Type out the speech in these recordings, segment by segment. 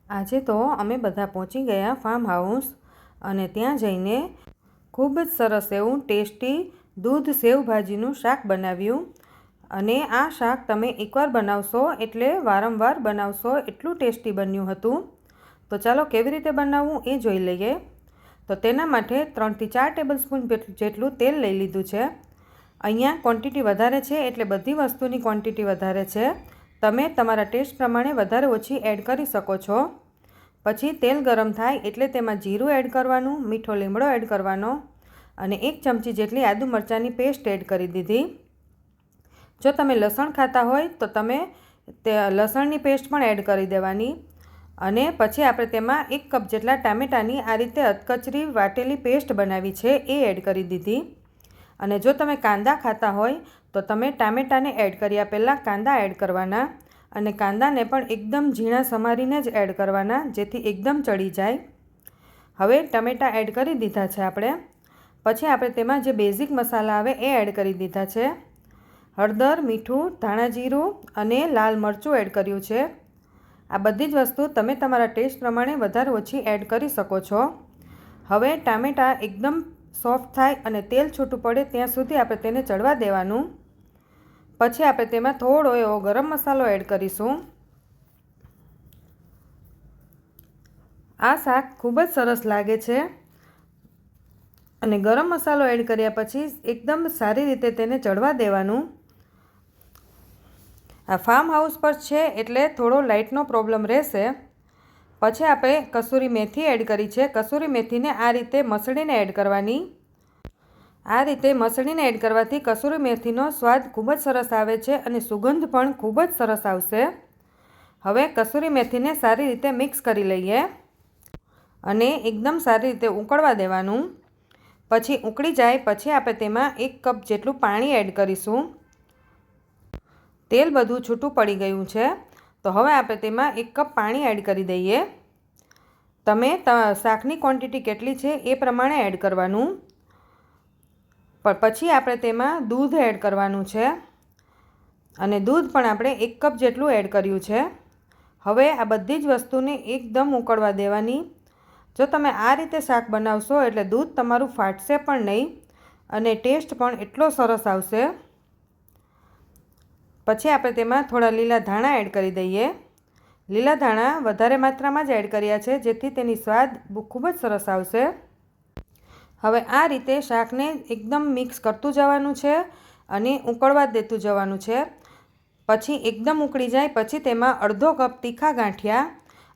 આજે તો અમે બધા પહોંચી ગયા ફાર્મ હાઉસ અને ત્યાં જઈને ખૂબ જ સરસ એવું ટેસ્ટી દૂધ સેવભાજીનું શાક બનાવ્યું. અને આ શાક તમે એકવાર બનાવશો એટલે વારંવાર બનાવશો, એટલું ટેસ્ટી બન્યું હતું. તો ચાલો કેવી રીતે બનાવવું એ જોઈ લઈએ. તો તેના માટે 3 થી 4 ટેબલસ્પૂન જેટલું તેલ લઈ લીધું છે. અહીંયા ક્વોન્ટિટી વધારે છે એટલે બધી વસ્તુની ક્વોન્ટિટી વધારે છે. તમે તમારા ટેસ્ટ પ્રમાણે વધારે ઓછી એડ કરી શકો છો. પછી તેલ ગરમ થાય એટલે તેમાં જીરું એડ કરવાનું, મીઠો લીમડો એડ કરવાનો અને 1 ચમચી જેટલી આદુ મરચાંની પેસ્ટ એડ કરી દીધી. જો તમે લસણ ખાતા હોય તો તમે લસણની પેસ્ટ પણ એડ કરી દેવાની. અને પછી આપણે તેમાં 1 કપ જેટલા ટામેટાની આ રીતે અધકચરી વાટેલી પેસ્ટ બનાવી છે એ એડ કરી દીધી. અને જો તમે કાંદા ખાતા હોય તો તમે ટામેટાને એડ કર્યા પહેલાં કાંદા એડ કરવાના અને કાંદાને પણ એકદમ ઝીણા સમારીને જ એડ કરવાના, જેથી એકદમ ચડી જાય. હવે ટમેટાં એડ કરી દીધા છે આપણે. પછી આપણે તેમાં જે બેઝિક મસાલા આવે એ એડ કરી દીધા છે. હળદર, મીઠું, ધાણા જીરું અને લાલ મરચું એડ કર્યું છે. આ બધી જ વસ્તુ તમે તમારા ટેસ્ટ પ્રમાણે વધારે ઓછી એડ કરી શકો છો. હવે ટામેટાં એકદમ સોફ્ટ થાય અને તેલ છૂટું પડે ત્યાં સુધી આપણે તેને ચડવા દેવાનું. પછી આપણે તેમાં થોડો એવો ગરમ મસાલો એડ કરીશું. આ શાક ખૂબ જ સરસ લાગે છે અને ગરમ મસાલો એડ કર્યા પછી એકદમ સારી રીતે તેને ચડવા દેવાનું. આ ફાર્મ હાઉસ પર છે એટલે થોડો લાઇટનો પ્રોબ્લેમ રહેશે. પછી આપણે કસૂરી મેથી એડ કરી છે. કસૂરી મેથીને આ રીતે મસળીને એડ કરવાની. આ રીતે મસળીને એડ કરવાથી કસૂરી મેથીનો સ્વાદ ખૂબ જ સરસ આવે છે અને સુગંધ પણ ખૂબ જ સરસ આવશે. હવે કસૂરી મેથીને સારી રીતે મિક્સ કરી લઈએ અને એકદમ સારી રીતે ઉકળવા દેવાનું. પછી ઉકળી જાય પછી આપણે તેમાં 1 કપ જેટલું પાણી એડ કરીશું. તેલ બધું છૂટું પડી ગયું છે તો હવે આપણે તેમાં 1 કપ પાણી એડ કરી દઈએ. તમે શાકની ક્વોન્ટિટી કેટલી છે એ પ્રમાણે એડ કરવાનું. પણ પછી આપણે તેમાં દૂધ એડ કરવાનું છે અને દૂધ પણ આપણે 1 કપ જેટલું એડ કર્યું છે. હવે આ બધી જ વસ્તુને એકદમ ઉકળવા દેવાની. જો તમે આ રીતે શાક બનાવશો એટલે દૂધ તમારું ફાટશે પણ નહીં અને ટેસ્ટ પણ એટલો સરસ આવશે. પછી આપણે તેમાં થોડા લીલા ધાણા એડ કરી દઈએ. લીલા ધાણા વધારે માત્રામાં જ એડ કર્યા છે જેથી તેની સ્વાદ ખૂબ જ સરસ આવશે. હવે આ રીતે શાકને એકદમ મિક્સ કરતું જવાનું છે અને ઉકળવા દેતું જવાનું છે. પછી એકદમ ઉકળી જાય પછી તેમાં અડધો કપ તીખા ગાંઠિયા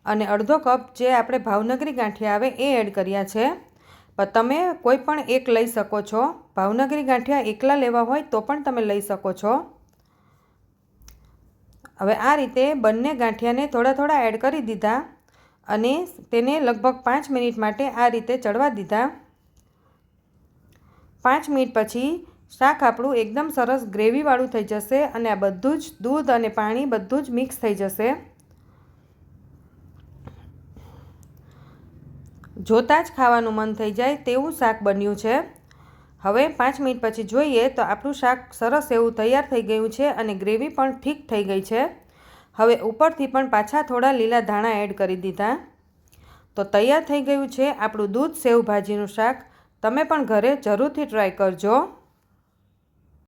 અને અડધો કપ જે આપણે ભાવનગરી ગાંઠિયા આવે એ એડ કર્યા છે. પણ તમે કોઈ પણ એક લઈ શકો છો. ભાવનગરી ગાંઠિયા એકલા લેવા હોય તો પણ તમે લઈ શકો છો. હવે આ રીતે બંને ગાંઠિયાને થોડા થોડા એડ કરી દીધા અને તેને લગભગ 5 મિનિટ માટે આ રીતે ચડવા દીધા. 5 મિનિટ પછી શાક આપણું એકદમ સરસ ગ્રેવીવાળું થઈ જશે અને આ બધું જ દૂધ અને પાણી બધું જ મિક્સ થઈ જશે. જોતાં જ ખાવાનું મન થઈ જાય તેવું શાક બન્યું છે. હવે 5 મિનિટ પછી જોઈએ તો આપણું શાક સરસ એવું તૈયાર થઈ ગયું છે અને ગ્રેવી પણ ઠીક થઈ ગઈ છે. હવે ઉપરથી પણ પાછા થોડા લીલા ધાણા એડ કરી દીધા. તો તૈયાર થઈ ગયું છે આપણું દૂધ સેવ ભાજીનું શાક. તમે પણ ઘરે જરૂરથી ટ્રાય કરજો.